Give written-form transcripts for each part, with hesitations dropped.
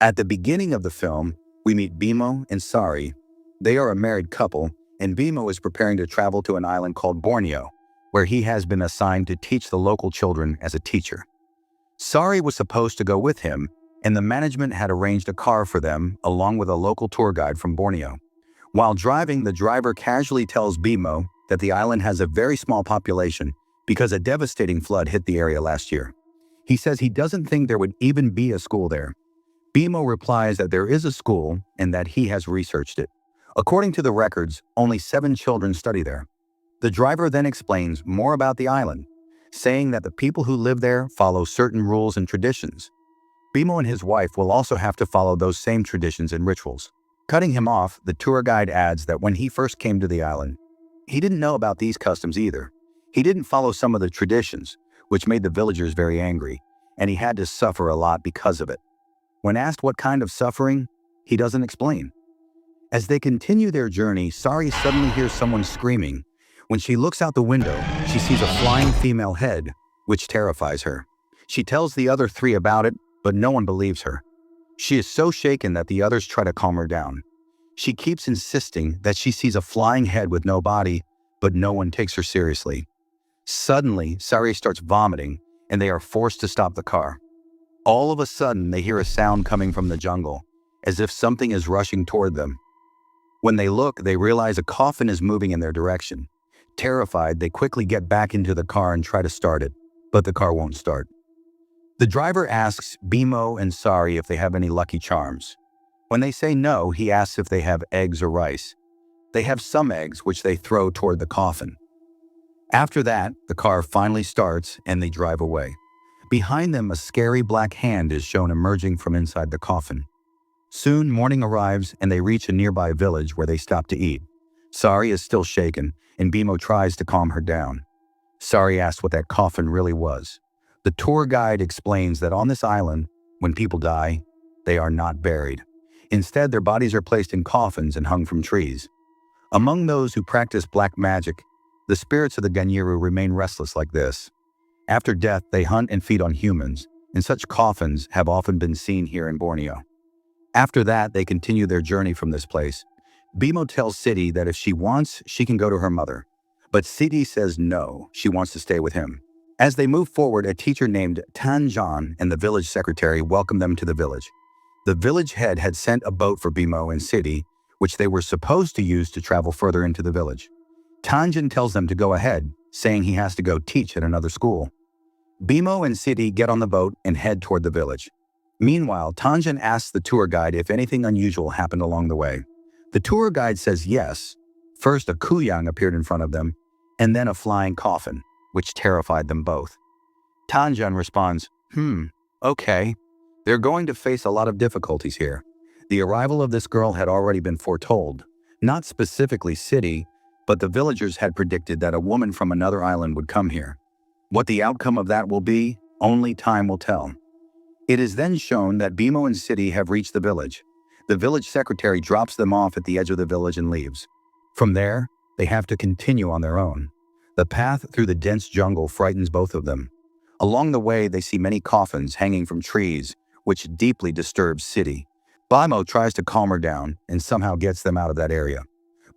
At the beginning of the film, we meet Bimo and Sari. They are a married couple, and Bimo is preparing to travel to an island called Borneo, where he has been assigned to teach the local children as a teacher. Sari was supposed to go with him, and the management had arranged a car for them along with a local tour guide from Borneo. While driving, the driver casually tells Bimo that the island has a very small population because a devastating flood hit the area last year. He says he doesn't think there would even be a school there. Bimo replies that there is a school and that he has researched it. According to the records, only 7 children study there. The driver then explains more about the island, saying that the people who live there follow certain rules and traditions. Bimo and his wife will also have to follow those same traditions and rituals. Cutting him off, the tour guide adds that when he first came to the island, he didn't know about these customs either. He didn't follow some of the traditions, which made the villagers very angry, and he had to suffer a lot because of it. When asked what kind of suffering, he doesn't explain. As they continue their journey, Sari suddenly hears someone screaming. When she looks out the window, she sees a flying female head, which terrifies her. She tells the other 3 about it, but no one believes her. She is so shaken that the others try to calm her down. She keeps insisting that she sees a flying head with no body, but no one takes her seriously. Suddenly, Sari starts vomiting, and they are forced to stop the car. All of a sudden, they hear a sound coming from the jungle, as if something is rushing toward them. When they look, they realize a coffin is moving in their direction. Terrified, they quickly get back into the car and try to start it, but the car won't start. The driver asks Bimo and Sari if they have any lucky charms. When they say no, he asks if they have eggs or rice. They have some eggs, which they throw toward the coffin. After that, the car finally starts and they drive away. Behind them, a scary black hand is shown emerging from inside the coffin. Soon, morning arrives and they reach a nearby village where they stop to eat. Sari is still shaken, and Bimo tries to calm her down. Sari asks what that coffin really was. The tour guide explains that on this island, when people die, they are not buried. Instead, their bodies are placed in coffins and hung from trees. Among those who practice black magic, the spirits of the Ganyiru remain restless like this. After death, they hunt and feed on humans, and such coffins have often been seen here in Borneo. After that, they continue their journey from this place. Bimo tells Siti that if she wants, she can go to her mother. But Siti says no, she wants to stay with him. As they move forward, a teacher named Tanjan and the village secretary welcome them to the village. The village head had sent a boat for Bimo and Siti, which they were supposed to use to travel further into the village. Tanjan tells them to go ahead, saying he has to go teach at another school. Bimo and Siti get on the boat and head toward the village. Meanwhile, Tanjan asks the tour guide if anything unusual happened along the way. The tour guide says yes. First, a Kuyang appeared in front of them, and then a flying coffin, which terrified them both. Tanjan responds, okay. They're going to face a lot of difficulties here. The arrival of this girl had already been foretold. Not specifically Siti, but the villagers had predicted that a woman from another island would come here. What the outcome of that will be, only time will tell. It is then shown that Bimo and Siti have reached the village. The village secretary drops them off at the edge of the village and leaves. From there, they have to continue on their own. The path through the dense jungle frightens both of them. Along the way, they see many coffins hanging from trees, which deeply disturbs Siti. Bimo tries to calm her down and somehow gets them out of that area.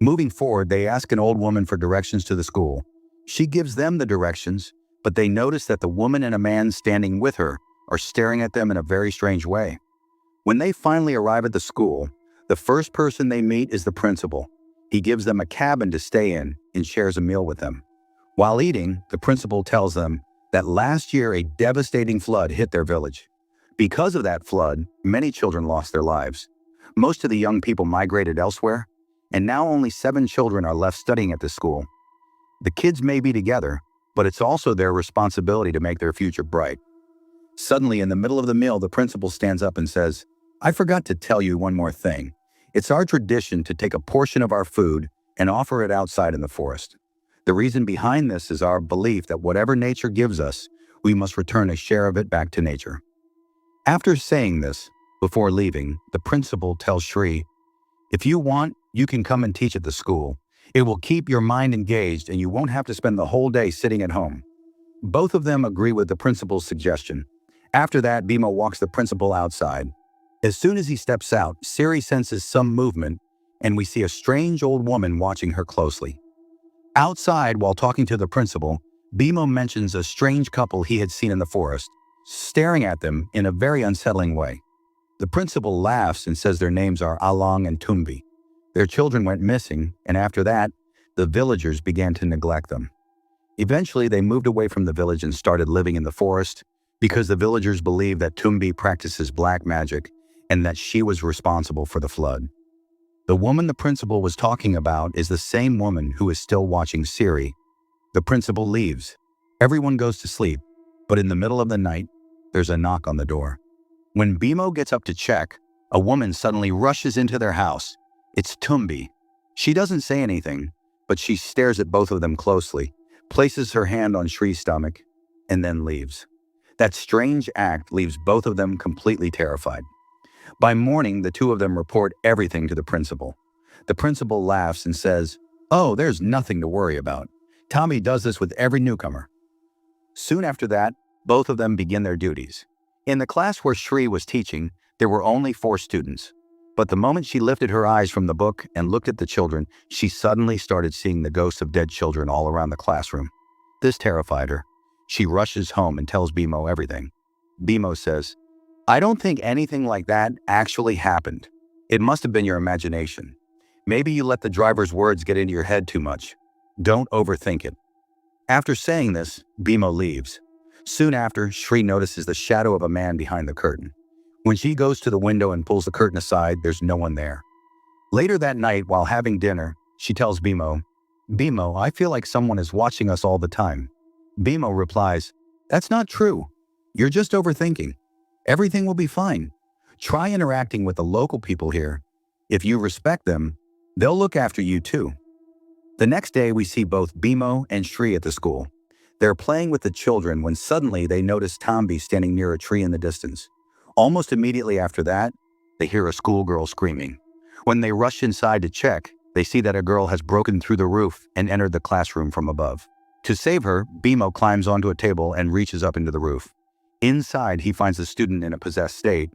Moving forward, they ask an old woman for directions to the school. She gives them the directions, but they notice that the woman and a man standing with her are staring at them in a very strange way. When they finally arrive at the school, the first person they meet is the principal. He gives them a cabin to stay in and shares a meal with them. While eating, the principal tells them that last year a devastating flood hit their village. Because of that flood, many children lost their lives. Most of the young people migrated elsewhere, and now only 7 children are left studying at this school. The kids may be together, but it's also their responsibility to make their future bright. Suddenly, in the middle of the meal, the principal stands up and says, "I forgot to tell you one more thing. It's our tradition to take a portion of our food and offer it outside in the forest. The reason behind this is our belief that whatever nature gives us, we must return a share of it back to nature." After saying this, before leaving, the principal tells Shri, "If you want, you can come and teach at the school. It will keep your mind engaged and you won't have to spend the whole day sitting at home." Both of them agree with the principal's suggestion. After that, Bimo walks the principal outside. As soon as he steps out, Siri senses some movement, and we see a strange old woman watching her closely. Outside, while talking to the principal, Bimo mentions a strange couple he had seen in the forest, staring at them in a very unsettling way. The principal laughs and says their names are Along and Tumbi. Their children went missing, and after that, the villagers began to neglect them. Eventually, they moved away from the village and started living in the forest because the villagers believed that Tumbi practices black magic and that she was responsible for the flood. The woman the principal was talking about is the same woman who is still watching Siri. The principal leaves. Everyone goes to sleep, but in the middle of the night, there's a knock on the door. When Bimo gets up to check, a woman suddenly rushes into their house. It's Tumbi. She doesn't say anything, but she stares at both of them closely, places her hand on Shri's stomach, and then leaves. That strange act leaves both of them completely terrified. By morning, the two of them report everything to the principal. The principal laughs and says, "Oh, there's nothing to worry about. Tommy does this with every newcomer." Soon after that, both of them begin their duties. In the class where Shri was teaching, there were only 4 students. But the moment she lifted her eyes from the book and looked at the children, she suddenly started seeing the ghosts of dead children all around the classroom. This terrified her. She rushes home and tells Bimo everything. Bimo says, "I don't think anything like that actually happened. It must have been your imagination. Maybe you let the driver's words get into your head too much. Don't overthink it." After saying this, Bimo leaves. Soon after, Shri notices the shadow of a man behind the curtain. When she goes to the window and pulls the curtain aside, there's no one there. Later that night, while having dinner, she tells Bimo, "Bimo, I feel like someone is watching us all the time." Bimo replies, "That's not true. You're just overthinking. Everything will be fine. Try interacting with the local people here. If you respect them, they'll look after you too." The next day, we see both Bimo and Shri at the school. They're playing with the children when suddenly they notice Tambi standing near a tree in the distance. Almost immediately after that, they hear a schoolgirl screaming. When they rush inside to check, they see that a girl has broken through the roof and entered the classroom from above. To save her, Bimo climbs onto a table and reaches up into the roof. Inside, he finds the student in a possessed state.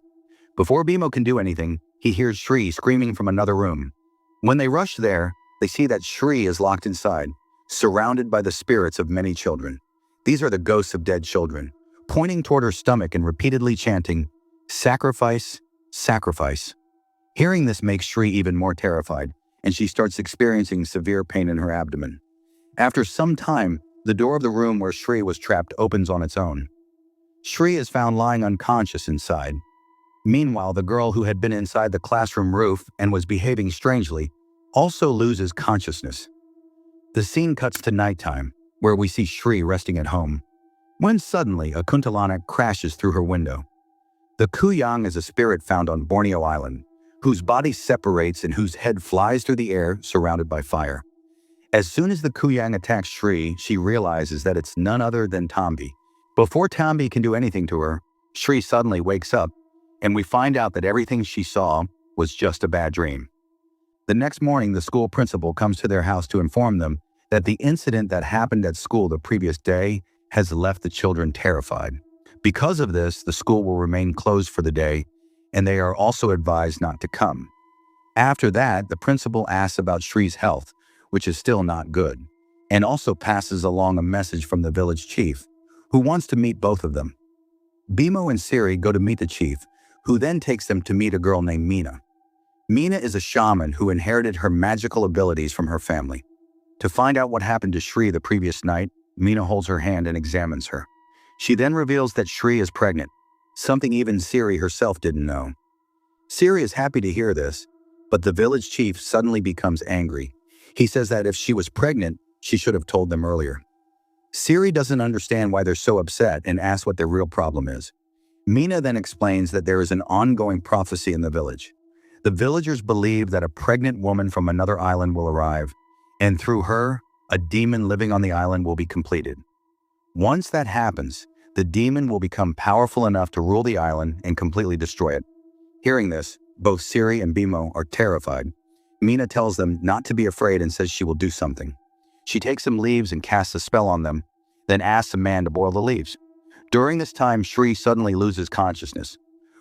Before Bimo can do anything, he hears Shri screaming from another room. When they rush there, they see that Shri is locked inside, surrounded by the spirits of many children. These are the ghosts of dead children, pointing toward her stomach and repeatedly chanting, "Sacrifice, sacrifice." Hearing this makes Shri even more terrified, and she starts experiencing severe pain in her abdomen. After some time, the door of the room where Shri was trapped opens on its own. Shri is found lying unconscious inside. Meanwhile, the girl who had been inside the classroom roof and was behaving strangely also loses consciousness. The scene cuts to nighttime, where we see Shri resting at home, when suddenly a kuntilanak crashes through her window. The Kuyang is a spirit found on Borneo Island, whose body separates and whose head flies through the air surrounded by fire. As soon as the Kuyang attacks Shri, she realizes that it's none other than Tambi. Before Tambi can do anything to her, Shri suddenly wakes up, and we find out that everything she saw was just a bad dream. The next morning, the school principal comes to their house to inform them that the incident that happened at school the previous day has left the children terrified. Because of this, the school will remain closed for the day, and they are also advised not to come. After that, the principal asks about Shri's health, which is still not good, and also passes along a message from the village chief, who wants to meet both of them. Bimo and Siri go to meet the chief, who then takes them to meet a girl named Mina. Mina is a shaman who inherited her magical abilities from her family. To find out what happened to Shri the previous night, Mina holds her hand and examines her. She then reveals that Shri is pregnant, something even Siri herself didn't know. Siri is happy to hear this, but the village chief suddenly becomes angry. He says that if she was pregnant, she should have told them earlier. Siri doesn't understand why they're so upset and asks what their real problem is. Mina then explains that there is an ongoing prophecy in the village. The villagers believe that a pregnant woman from another island will arrive, and through her, a demon living on the island will be completed. Once that happens, the demon will become powerful enough to rule the island and completely destroy it. Hearing this, both Siri and Bimo are terrified. Mina tells them not to be afraid and says she will do something. She takes some leaves and casts a spell on them, then asks a man to boil the leaves. During this time, Shri suddenly loses consciousness.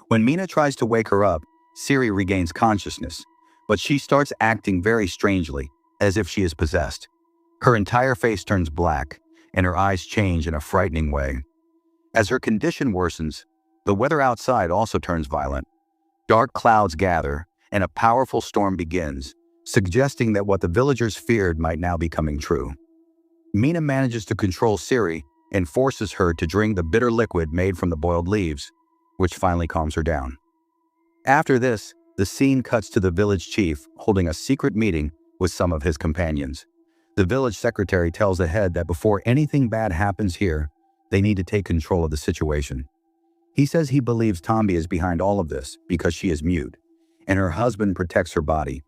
When Mina tries to wake her up, Siri regains consciousness, but she starts acting very strangely, as if she is possessed. Her entire face turns black, and her eyes change in a frightening way. As her condition worsens, the weather outside also turns violent. Dark clouds gather, and a powerful storm begins, suggesting that what the villagers feared might now be coming true. Mina manages to control Siri and forces her to drink the bitter liquid made from the boiled leaves, which finally calms her down. After this, the scene cuts to the village chief holding a secret meeting with some of his companions. The village secretary tells the head that before anything bad happens here, they need to take control of the situation. He says he believes Tombi is behind all of this because she is mute, and her husband protects her body.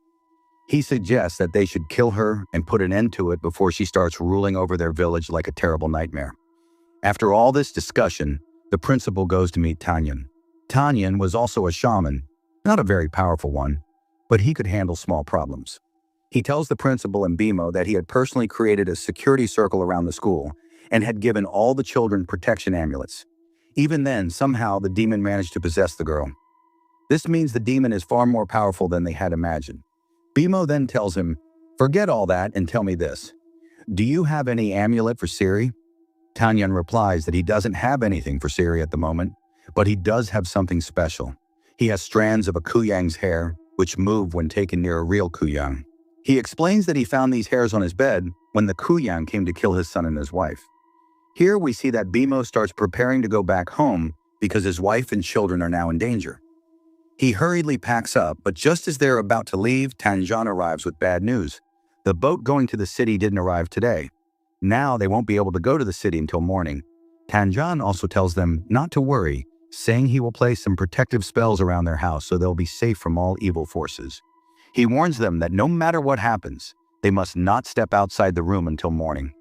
He suggests that they should kill her and put an end to it before she starts ruling over their village like a terrible nightmare. After all this discussion, the principal goes to meet Tanyan. Tanyan was also a shaman, not a very powerful one, but he could handle small problems. He tells the principal and Bimo that he had personally created a security circle around the school and had given all the children protection amulets. Even then, somehow the demon managed to possess the girl. This means the demon is far more powerful than they had imagined. Bimo then tells him, "Forget all that and tell me this. Do you have any amulet for Siri?" Tanyan replies that he doesn't have anything for Siri at the moment, but he does have something special. He has strands of a Kuyang's hair, which move when taken near a real Kuyang. He explains that he found these hairs on his bed when the Kuyang came to kill his son and his wife. Here we see that Bimo starts preparing to go back home because his wife and children are now in danger. He hurriedly packs up, but just as they're about to leave, Tanjan arrives with bad news. The boat going to the city didn't arrive today. Now they won't be able to go to the city until morning. Tanjan also tells them not to worry, saying he will place some protective spells around their house so they'll be safe from all evil forces. He warns them that no matter what happens, they must not step outside the room until morning.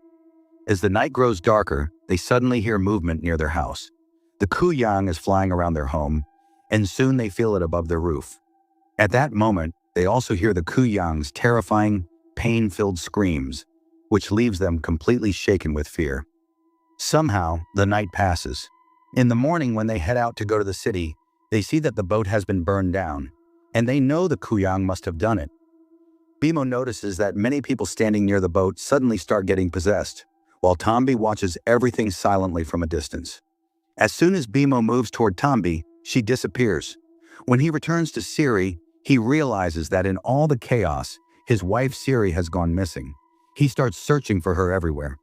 As the night grows darker, they suddenly hear movement near their house. The Kuyang is flying around their home, and soon they feel it above their roof. At that moment, they also hear the Kuyang's terrifying, pain-filled screams, which leaves them completely shaken with fear. Somehow, the night passes. In the morning, when they head out to go to the city, they see that the boat has been burned down, and they know the Kuyang must have done it. Bimo notices that many people standing near the boat suddenly start getting possessed, while Tombi watches everything silently from a distance. As soon as Bimo moves toward Tombi, she disappears. When he returns to Siri, he realizes that in all the chaos, his wife Siri has gone missing. He starts searching for her everywhere.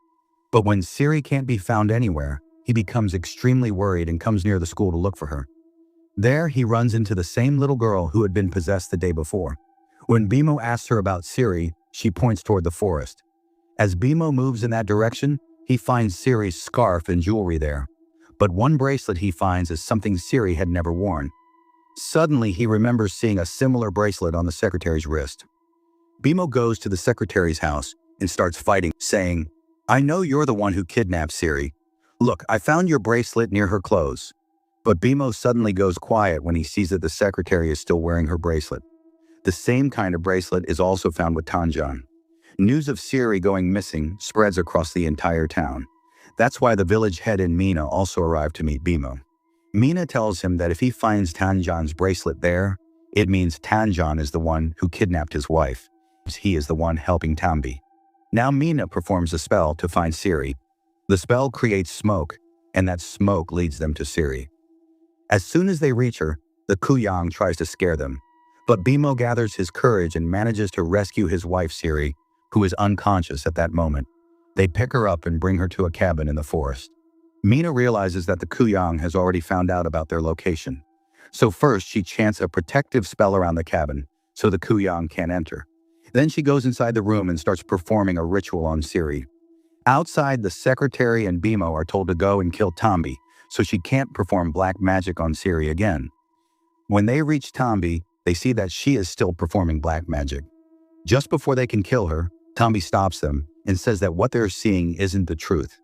But when Siri can't be found anywhere, he becomes extremely worried and comes near the school to look for her. There, he runs into the same little girl who had been possessed the day before. When Bimo asks her about Siri, she points toward the forest. As Bimo moves in that direction, he finds Siri's scarf and jewelry there. But one bracelet he finds is something Siri had never worn. Suddenly, he remembers seeing a similar bracelet on the secretary's wrist. Bimo goes to the secretary's house and starts fighting, saying, "I know you're the one who kidnapped Siri. Look, I found your bracelet near her clothes." But Bimo suddenly goes quiet when he sees that the secretary is still wearing her bracelet. The same kind of bracelet is also found with Tanjan. News of Siri going missing spreads across the entire town. That's why the village head and Mina also arrive to meet Bimo. Mina tells him that if he finds Tanjan's bracelet there, it means Tanjan is the one who kidnapped his wife. He is the one helping Tombi. Now Mina performs a spell to find Siri. The spell creates smoke, and that smoke leads them to Siri. As soon as they reach her, the Kuyang tries to scare them. But Bimo gathers his courage and manages to rescue his wife Siri, who is unconscious at that moment. They pick her up and bring her to a cabin in the forest. Mina realizes that the Kuyang has already found out about their location. So first she chants a protective spell around the cabin, so the Kuyang can't enter. Then she goes inside the room and starts performing a ritual on Siri. Outside, the secretary and Bimo are told to go and kill Tombi, so she can't perform black magic on Siri again. When they reach Tombi, they see that she is still performing black magic. Just before they can kill her, Tombi stops them and says that what they're seeing isn't the truth.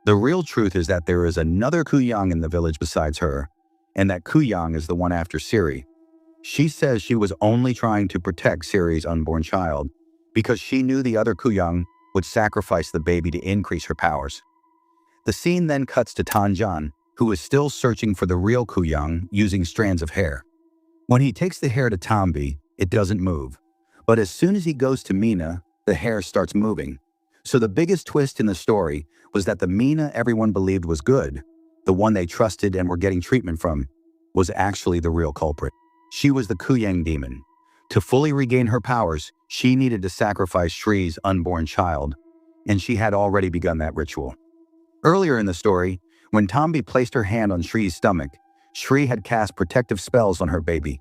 The real truth is that there is another Kuyang in the village besides her, and that Kuyang is the one after Siri. She says she was only trying to protect Siri's unborn child because she knew the other Kuyang would sacrifice the baby to increase her powers. The scene then cuts to Tanjan, who is still searching for the real Kuyang using strands of hair. When he takes the hair to Tambi, it doesn't move. But as soon as he goes to Mina, the hair starts moving. So the biggest twist in the story was that the Mina everyone believed was good, the one they trusted and were getting treatment from, was actually the real culprit. She was the Kuyang demon. To fully regain her powers, she needed to sacrifice Shri's unborn child, and she had already begun that ritual. Earlier in the story, when Tambi placed her hand on Shri's stomach, Shri had cast protective spells on her baby,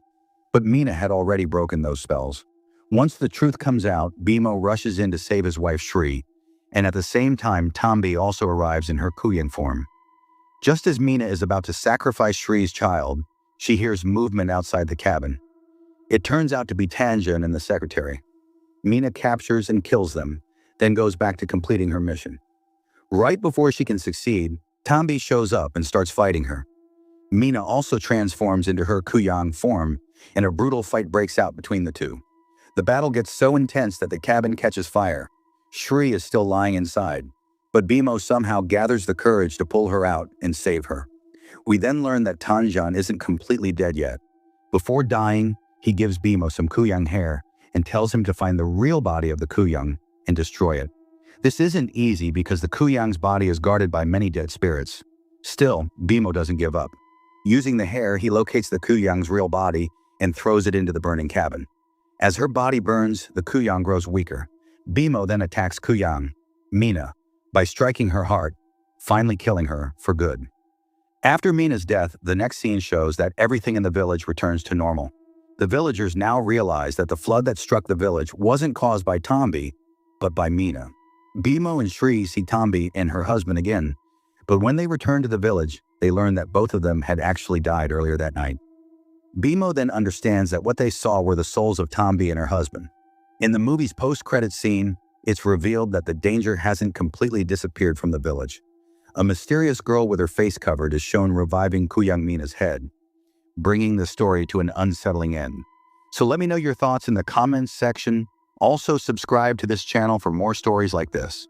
but Mina had already broken those spells. Once the truth comes out, Bhimo rushes in to save his wife Shri, and at the same time Tambi also arrives in her Kuyang form. Just as Mina is about to sacrifice Shri's child, she hears movement outside the cabin. It turns out to be Tanjan and the secretary. Mina captures and kills them, then goes back to completing her mission. Right before she can succeed, Tambi shows up and starts fighting her. Mina also transforms into her Kuyang form, and a brutal fight breaks out between the two. The battle gets so intense that the cabin catches fire. Shri is still lying inside, but Bhimo somehow gathers the courage to pull her out and save her. We then learn that Tanjan isn't completely dead yet. Before dying, he gives Bhimo some Kuyang hair and tells him to find the real body of the Kuyang and destroy it. This isn't easy because the Kuyang's body is guarded by many dead spirits. Still, Bhimo doesn't give up. Using the hair, he locates the Kuyang's real body and throws it into the burning cabin. As her body burns, the Kuyang grows weaker. Bhimo then attacks Kuyang, Mina, by striking her heart, finally killing her for good. After Mina's death, the next scene shows that everything in the village returns to normal. The villagers now realize that the flood that struck the village wasn't caused by Tambi, but by Mina. Bhimo and Shri see Tambi and her husband again, but when they return to the village, they learn that both of them had actually died earlier that night. Bhimo then understands that what they saw were the souls of Tambi and her husband. In the movie's post-credits scene, it's revealed that the danger hasn't completely disappeared from the village. A mysterious girl with her face covered is shown reviving Kuyang Mina's head, bringing the story to an unsettling end. So let me know your thoughts in the comments section. Also subscribe to this channel for more stories like this.